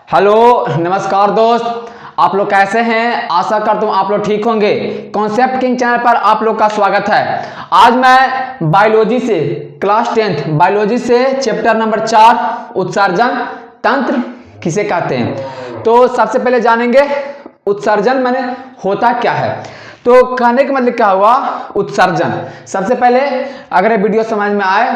Hello नमस्कार दोस्त, आप लोग कैसे हैं। आशा करता हूं आप लोग ठीक होंगे। कॉन्सेप्ट किंग चैनल पर आप लोग का स्वागत है। आज मैं बायोलॉजी से क्लास 10th बायोलॉजी से चैप्टर नंबर 4 उत्सर्जन तंत्र किसे कहते हैं। तो सबसे पहले जानेंगे उत्सर्जन माने होता क्या है। तो कहने का मतलब क्या हुआ उत्सर्जन। सबसे पहले अगर ये वीडियो समझ में आए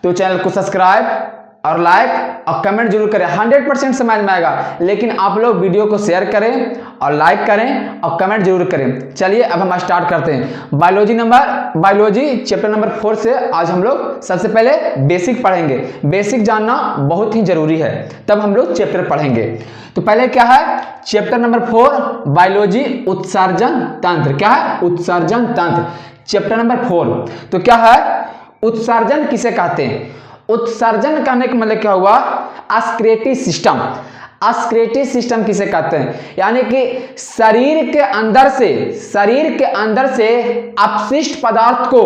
तो चैनल को सब्सक्राइब और लाइक और कमेंट जरूर करें। 100% समझ में आएगा, लेकिन आप लोग वीडियो को शेयर करें और लाइक करें और कमेंट जरूर करें। चलिए अब हम स्टार्ट करते हैं। बायोलॉजी चैप्टर नंबर 4 से आज हम लोग सबसे पहले बेसिक पढ़ेंगे। बेसिक जानना बहुत ही जरूरी है, तब हम लोग चैप्टर पढ़ेंगे। तो पहले क्या है चैप्टर नंबर 4 बायोलॉजी उत्सर्जन तंत्र। क्या है उत्सर्जन तंत्र चैप्टर नंबर 4। तो क्या है उत्सर्जन किसे कहते हैं। उत्सर्जन कहने का मतलब क्या हुआ अस्क्रेटिव सिस्टम। अस्क्रेटिव सिस्टम किसे कहते हैं, यानी कि शरीर के अंदर से अपशिष्ट पदार्थ को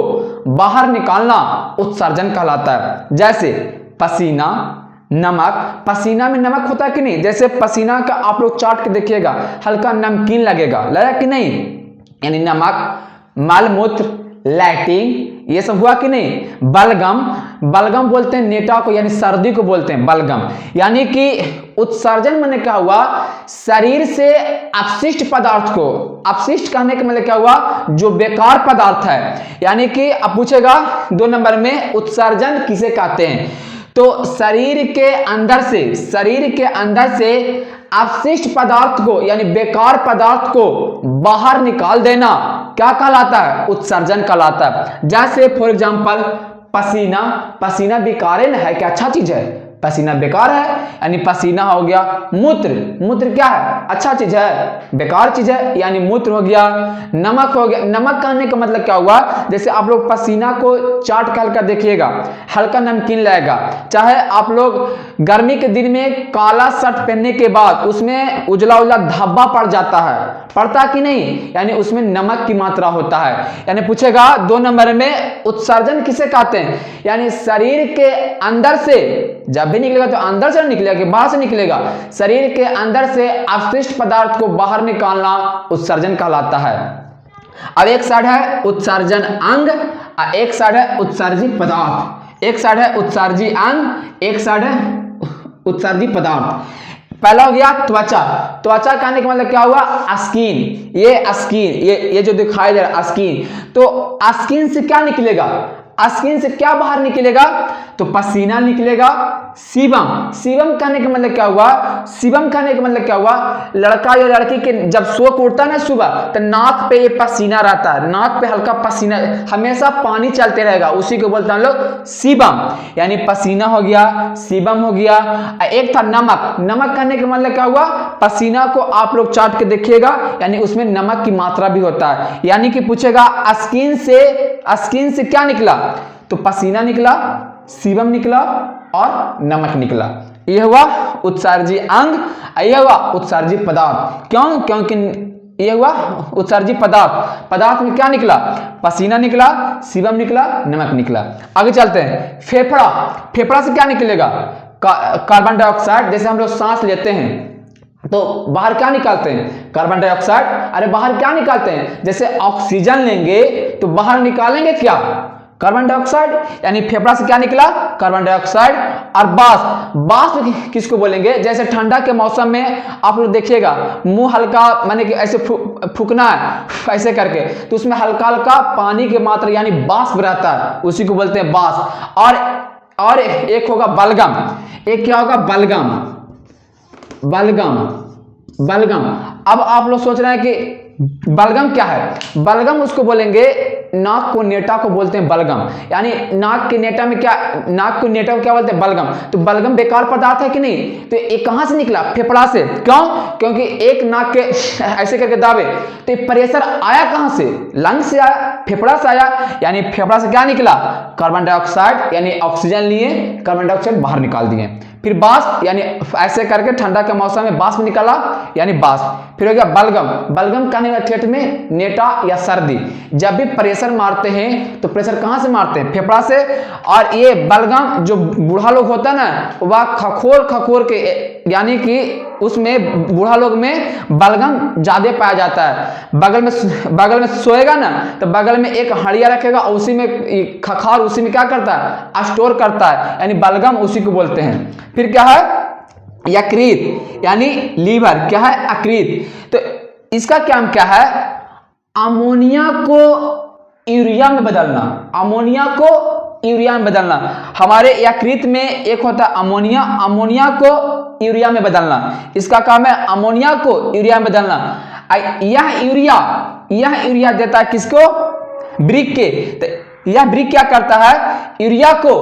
बाहर निकालना उत्सर्जन कहलाता है। जैसे पसीना, नमक। पसीना में नमक होता है कि नहीं। जैसे पसीना का आप लोग चाट के देखिएगा, हल्का नमकीन लगेगा कि नहीं। यानी नमक, मलमूत्र, लैट्रिन ये सब हुआ कि नहीं। बलगम बोलते हैं नेटा को, यानी सर्दी को बोलते हैं बलगम। यानी कि उत्सर्जन माने क्या हुआ शरीर से अपशिष्ट पदार्थ को। अपशिष्ट कहने का मतलब क्या हुआ जो बेकार पदार्थ है। यानी कि अब पूछेगा 2 नंबर में उत्सर्जन किसे कहते हैं। तो शरीर के अंदर से अपशिष्ट पदार्थ को यानी बेकार पदार्थ को बाहर निकाल देना क्या कहलाता है उत्सर्जन कहलाता है। जैसे फॉर एग्जांपल पसीना बेकार है क्या अच्छा चीज है। पसीना बेकार है यानी पसीना हो गया। मूत्र क्या है अच्छा चीज है बेकार चीज है यानी मूत्र हो गया। नमक हो गया। नमक कहने का मतलब क्या हुआ जैसे आप लोग पसीना को चाट कर हल्का देखिएगा, हल्का नमकीन लगेगा। चाहे आप लोग गर्मी के दिन में काला शर्ट पहनने के बाद उसमें उजला धब्बा पड़ जाता है, पड़ता कि नहीं, यानी उसमें नमक की मात्रा होता है। यानी पूछेगा 2 नंबर में उत्सर्जन किसे कहते हैं, यानी शरीर के अंदर से जब भी निकलेगा तो अंदर से निकलेगा कि बाहर से निकलेगा। शरीर के अंदर से अपशिष्ट पदार्थ को बाहर निकालना उत्सर्जन कहलाता है। अब एक साइड है उत्सर्जन अंग और एक साइड है उत्सर्जी पदार्थ। एक साइड है उत्सर्जी अंग, एक साइड है उत्सर्जी पदार्थ। पहला हो गया त्वचा। त्वचा कहने का मतलब क्या हुआ स्किन। ये जो दिखाई दे रहा है स्किन। तो स्किन से क्या निकलेगा, स्किन से क्या बाहर निकलेगा तो पसीना निकलेगा। सीबम कहने का मतलब क्या हुआ लड़का या लड़की के जब सो के उठता है ना सुबह तो नाक पे ये पसीना रहता है, नाक पे हल्का पसीना हमेशा पानी चलते रहेगा, उसी को बोलते हैं हम लोग सीबम। यानी पसीना हो गया, सीबम हो गया। एक था नमक कहने का मतलब क्या हुआ पसीना को आप लोग चाट के देखिएगा यानी उसमें नमक की मात्रा भी होता है। यानी कि पूछेगा स्किन से क्या निकला तो पसीना निकला, सीबम निकला और नमक निकला। यह हुआ उत्सर्जी अंग, यह हुआ उत्सर्जी पदार्थ। क्यों, क्योंकि यह हुआ उत्सर्जी पदार्थ में क्या निकला पसीना निकला, सीबम निकला, नमक निकला। आगे चलते हैं फेफड़ा से क्या निकलेगा कार्बन डाइऑक्साइड। जैसे हम लोग सांस लेते हैं तो बाहर क्या निकालते हैं कार्बन डाइऑक्साइड। अरे बाहर क्या निकालते हैं जैसे ऑक्सीजन लेंगे तो बाहर निकालेंगे क्या कार्बन डाइऑक्साइड। यानी फेफड़ा से क्या निकला कार्बन डाइऑक्साइड। और बाष्प किसको बोलेंगे जैसे ठंडा के मौसम में आप लोग देखिएगा मुंह हल्का माने कि ऐसे फूकना है ऐसे करके तो उसमें हल्का हल्का पानी की मात्रा यानी बाष्प रहता है, उसी को बोलते हैं बाष्प। और एक होगा बलगम। एक क्या होगा बलगम। अब आप लोग सोच रहे हैं कि बलगम क्या है। बलगम उसको बोलेंगे नाक को नेटा को बोलते हैं बलगम। यानी नाक को नेटा को क्या बोलते हैं बलगम। तो बलगम बेकार पदार्थ है कि नहीं। तो ये कहां से निकला फेफड़ा से। क्यों, क्योंकि एक नाक के ऐसे करके दाबे तो प्रेशर आया कहां से लंग से आया, फेफड़ा से आया। यानी फेफड़ा से क्या निकला कार्बन डाइऑक्साइड, यानी ऑक्सीजन लिए कार्बन डाइऑक्साइड बाहर निकाल दिए। फिर बाष्प यानी ऐसे करके ठंडा के मौसम में बाष्प निकला यानी बाष्प। फिर हो गया बलगम, बलगम कहने वाले ठेठ में नेटा या सर्दी। जब भी प्रेशर मारते हैं तो प्रेशर कहाँ से मारते हैं? फेफड़ा से। और ये बलगम जो बूढ़ा लोग होता है ना, वह खखोर खखोर के यानी कि उसमें बूढ़ा लोग में बलगम ज्यादा पाया जाता है। बगल में सोएगा ना तो बगल में एक हड़िया रखेगा, उसी में खखार उसी में क्या करता है? स्टोर करता है, यानी बलगम उसी को बोलते हैं। फिर क्या है? यकृत यानी लीवर। क्या है? यकृत। तो इसका काम क्या है? अमोनिया को यूरिया में बदलना, अमोनिया को यूरिया में बदलना। हमारे यकृत में एक होता है अमोनिया, अमोनिया को यूरिया में बदलना। इसका काम है अमोनिया को यूरिया में बदलना। यह यूरिया देता है किसको? वृक्क के। तो यह वृक्क क्या करता है? यूरिया को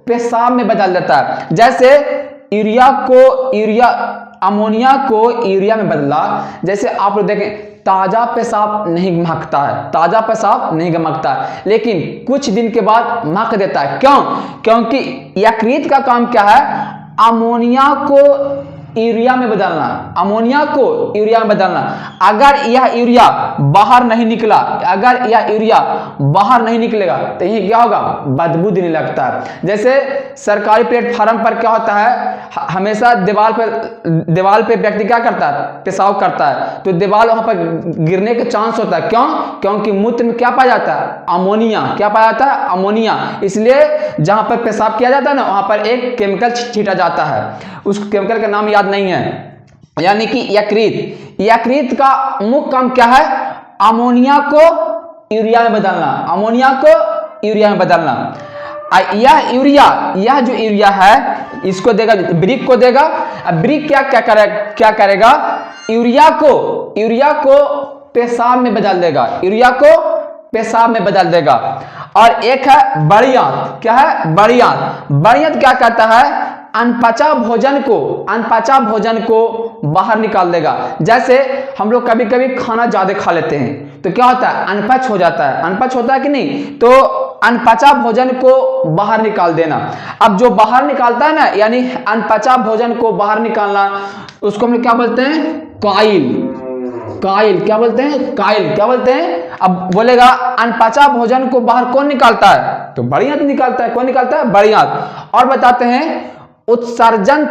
पेशाब में बदल देता है। जैसे अमोनिया को यूरिया में बदला। जैसे आप लोग देखें, ताजा पेशाब नहीं महकता है, ताजा पेशाब नहीं महकता है, लेकिन कुछ दिन के बाद महक देता है। क्यों? क्योंकि यकृत का काम क्या है? अमोनिया को यूरिया में बदलना, अमोनिया को यूरिया में बदलना। अगर यह यूरिया बाहर नहीं निकला, अगर यह यूरिया बाहर नहीं निकलेगा तो ये क्या होगा? बदबू देने लगता है। जैसे सरकारी प्लेटफार्म पर क्या होता है? हमेशा दीवार पे व्यक्ति क्या करता है? पेशाब करता है, तो दीवार वहां पर गिरने के चांस होता है। क्यों? क्योंकि मूत्र में क्या पाया जाता है? अमोनिया। क्या पाया जाता है? अमोनिया। इसलिए जहां पर पेशाब किया जाता है ना, वहां पर एक केमिकल छीटा जाता है, उस केमिकल का नाम याद नहीं है। यानी कि यकृत का मुख्य काम क्या है? अमोनिया को यूरिया में बदलना, अमोनिया को यूरिया में बदलना। यह जो यूरिया है इसको देगा, वृक्क को देगा। अब वृक्क क्या करेगा? यूरिया को पेशाब में बदल देगा, यूरिया को पेशाब में बदल देगा। और एक है बड़ियात। क्या है? बड़ियात क्या करता है? अनपचा भोजन को बाहर निकाल देगा। जैसे हम लोग कभी कभी खाना ज्यादा खा लेते हैं तो क्या होता है? अनपच हो जाता है। अनपच होता है कि नहीं? तो अनपचा भोजन को बाहर निकाल देना। अब जो बाहर निकालता है ना, यानी अनपचा भोजन को बाहर निकालना, उसको हम लोग क्या बोलते हैं? काइल। क्या बोलते हैं? काइल। क्या बोलते हैं? अब बोलेगा अनपचा भोजन को बाहर कौन निकालता है? तो बड़ियात निकालता है। कौन निकालता है? बड़ियात। और बताते हैं उत्सर्जन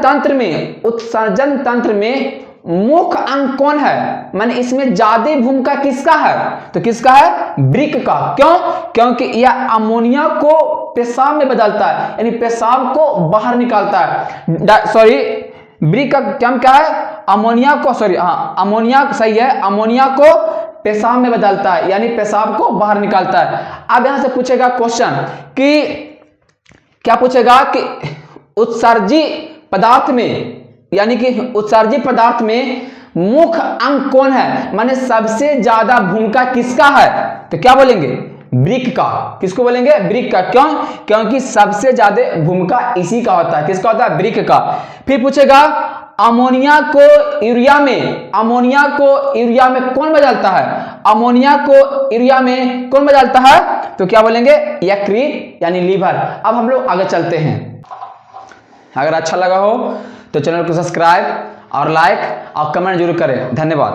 तंत्र में मुख्य अंग कौन है? माने इसमें ज्यादा भूमिका किसका है? तो किसका है? वृक्क का। क्यों? क्योंकि यह अमोनिया को पेशाब में बदलता है, यानी पेशाब को बाहर निकालता है। वृक्क का काम क्या है? अमोनिया सही है, अमोनिया को पेशाब में बदलता है, यानी पेशाब को बाहर निकालता है। अब यहां से पूछेगा क्वेश्चन कि क्या पूछेगा कि उत्सर्जी पदार्थ में, यानी कि उत्सर्जी पदार्थ में मुख्य अंग कौन है? माने सबसे ज्यादा भूमिका किसका है? तो क्या बोलेंगे? वृक्क का। किसको बोलेंगे? वृक्क का। क्यों? क्योंकि सबसे ज्यादा भूमिका इसी का होता है। किसका होता है? वृक्क का। फिर पूछेगा अमोनिया को यूरिया में कौन बदलता है? अमोनिया को यूरिया में कौन बदलता है? तो क्या बोलेंगे? यकृत यानी लीवर। अब हम लोग आगे चलते हैं। अगर अच्छा लगा हो तो चैनल को सब्सक्राइब और लाइक और कमेंट जरूर करें। धन्यवाद।